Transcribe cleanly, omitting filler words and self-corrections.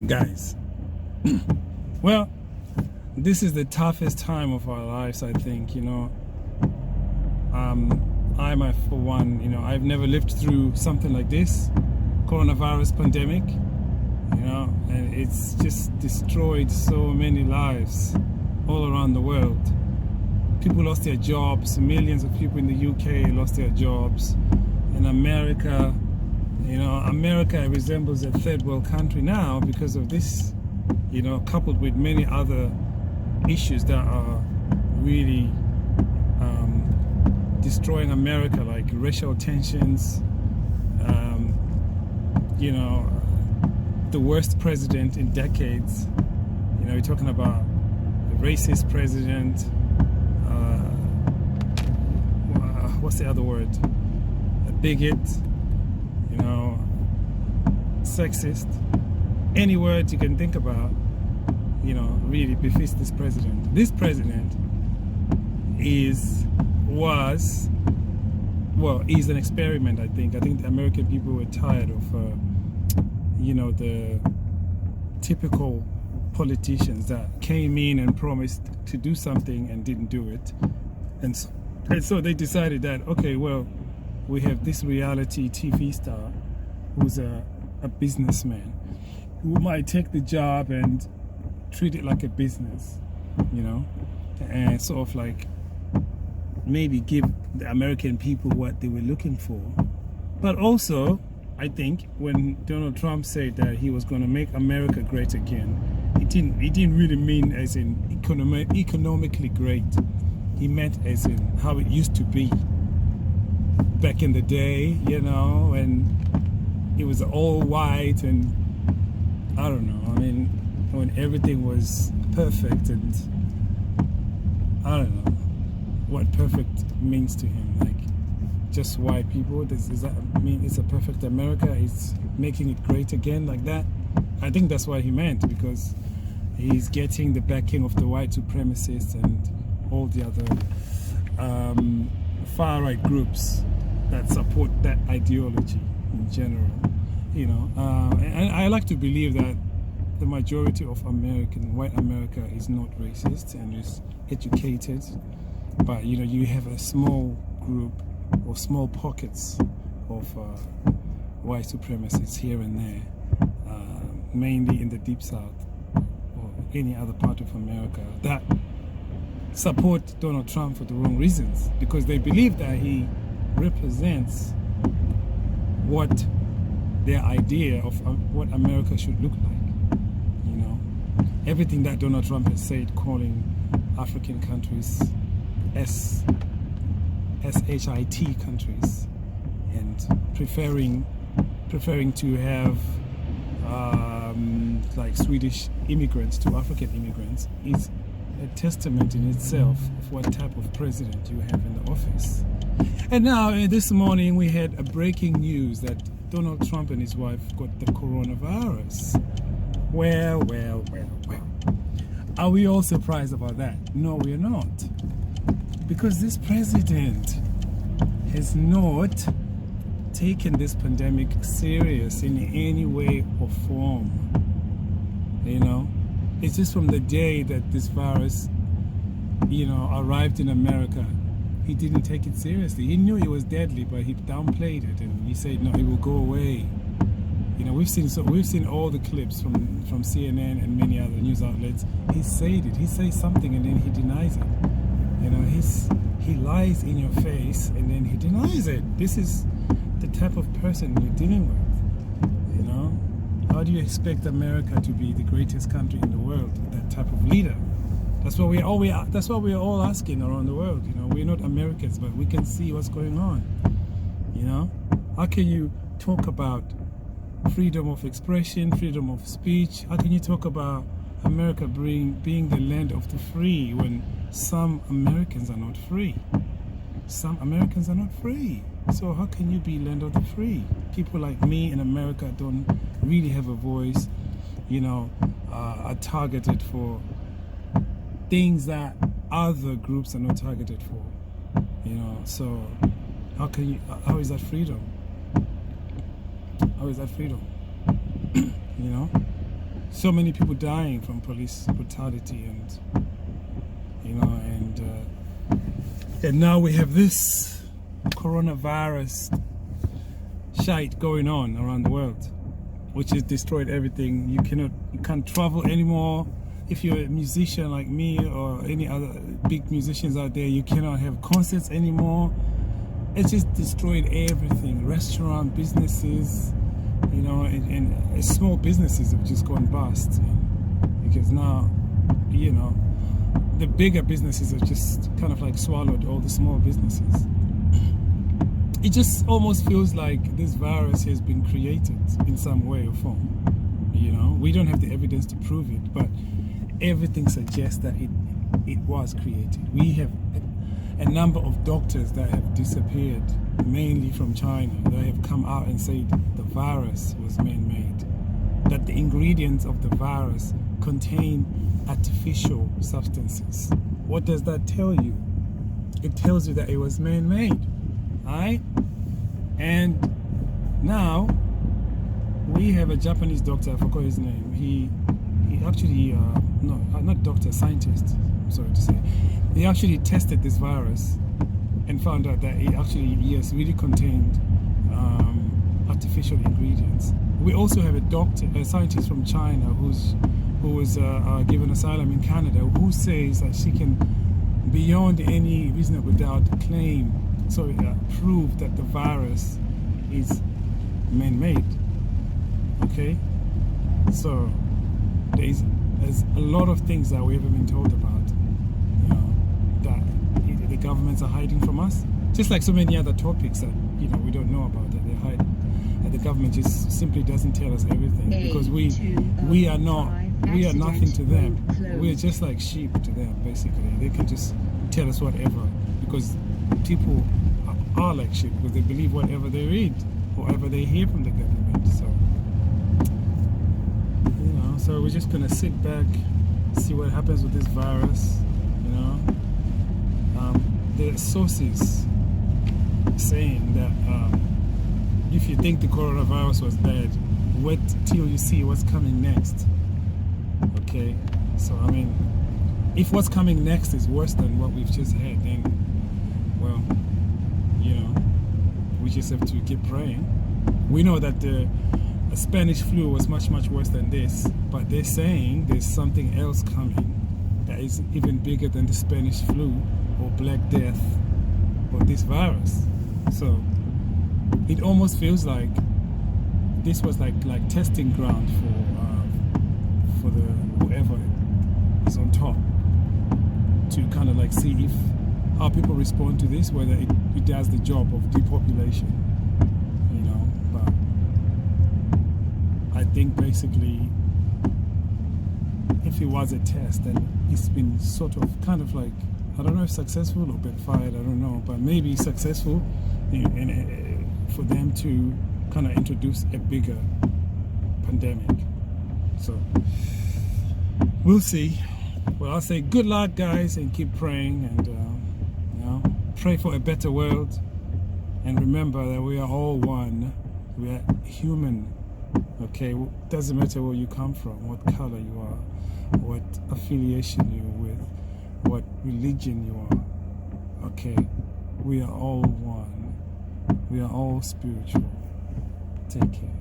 Guys, well, this is the toughest time of our lives, I think. For one, I've never lived through something like this coronavirus pandemic, and it's just destroyed so many lives all around the world. People lost their jobs. Millions of people in the UK lost their jobs. In America, America resembles a third world country now because of this, coupled with many other issues that are really destroying America, like racial tensions, the worst president in decades. We're talking about a racist president. What's the other word? A bigot. Sexist. Any word you can think about, really befits this president. This president is an experiment, I think. I think the American people were tired of, the typical politicians that came in and promised to do something and didn't do it. And so they decided that, okay, well, we have this reality TV star who's a businessman who might take the job and treat it like a business, and sort of like maybe give the American people what they were looking for. But also, I think when Donald Trump said that he was going to make America great again, he didn't really mean as in economically great. He meant as in how it used to be back in the day, when it was all white and I don't know. I mean, when everything was perfect, and I don't know what perfect means to him. Like just white people. Does that mean it's a perfect America? It's making it great again like that? I think that's what he meant, because he's getting the backing of the white supremacists and all the other far-right groups that support that ideology in general, and I like to believe that the majority of white America is not racist and is educated, but you have a small group or small pockets of white supremacists here and there, mainly in the Deep South or any other part of America, that support Donald Trump for the wrong reasons, because they believe that he represents what their idea of what America should look like. Everything that Donald Trump has said, calling African countries SHIT countries, and preferring to have like Swedish immigrants to African immigrants, is a testament in itself of what type of president you have in the office. And now, this morning, we had a breaking news that Donald Trump and his wife got the coronavirus. Well. Are we all surprised about that? No, we're not. Because this president has not taken this pandemic serious in any way or form. It's just from the day that this virus, arrived in America, he didn't take it seriously. He knew it was deadly, but he downplayed it, and he said, no, it will go away. We've seen all the clips from CNN and many other news outlets. He said it. He says something and then he denies it. He lies in your face and then he denies it. This is the type of person you're dealing with. How do you expect America to be the greatest country in the world with that type of leader? That's what we're all asking around the world. We're not Americans, but we can see what's going on. How can you talk about freedom of expression, freedom of speech? How can you talk about America being the land of the free when some Americans are not free? Some Americans are not free. So how can you be land of the free? People like me in America don't really have a voice, are targeted for things that other groups are not targeted for. So how is that freedom? How is that freedom? so many people dying from police brutality, and and now we have this coronavirus shite going on around the world, which has destroyed everything. You can't travel anymore. If you're a musician like me or any other big musicians out there, you cannot have concerts anymore. It's just destroyed everything. Restaurant businesses, and small businesses have just gone bust, because now, the bigger businesses have just kind of like swallowed all the small businesses. It just almost feels like this virus has been created in some way or form. We don't have the evidence to prove it, but everything suggests that it was created. We have a number of doctors that have disappeared, mainly from China, that have come out and said the virus was man-made, that the ingredients of the virus contain artificial substances. What does that tell you? It tells you that it was man-made, right? And now we have a Japanese doctor, I forgot his name. He actually, not doctor, scientist, I'm sorry to say. He actually tested this virus and found out that it actually, yes, really contained artificial ingredients. We also have a scientist from China who was given asylum in Canada, who says that she can, beyond any reasonable doubt, prove that the virus is man-made. Okay, so there's a lot of things that we haven't been told about, that the governments are hiding from us, just like so many other topics that we don't know about, that they hide, and the government just simply doesn't tell us everything, because we are nothing to them. We are just like sheep to them, basically. They can just tell us whatever, because people are like sheep, because they believe whatever they read, whatever they hear from the government. So we're just gonna sit back, see what happens with this virus. The sources saying that if you think the coronavirus was bad, wait till you see what's coming next. Okay, so I mean, if what's coming next is worse than what we've just had, then, well, we just have to keep praying. We know that the Spanish flu was much worse than this, but they're saying there's something else coming that is even bigger than the Spanish flu or Black Death or this virus. So it almost feels like this was like testing ground for the whoever is on top, to kind of like see how people respond to this, whether it does the job of depopulation. But I think basically, if it was a test, then it's been sort of kind of like, I don't know if successful or backfired, I don't know, but maybe successful for them to kind of introduce a bigger pandemic. So we'll see. Well, I'll say good luck, guys, and keep praying, and pray for a better world, and remember that we are all one. We are human. Okay, doesn't matter where you come from, what color you are, what affiliation you're with, what religion you are. Okay, we are all one. We are all spiritual. Take care.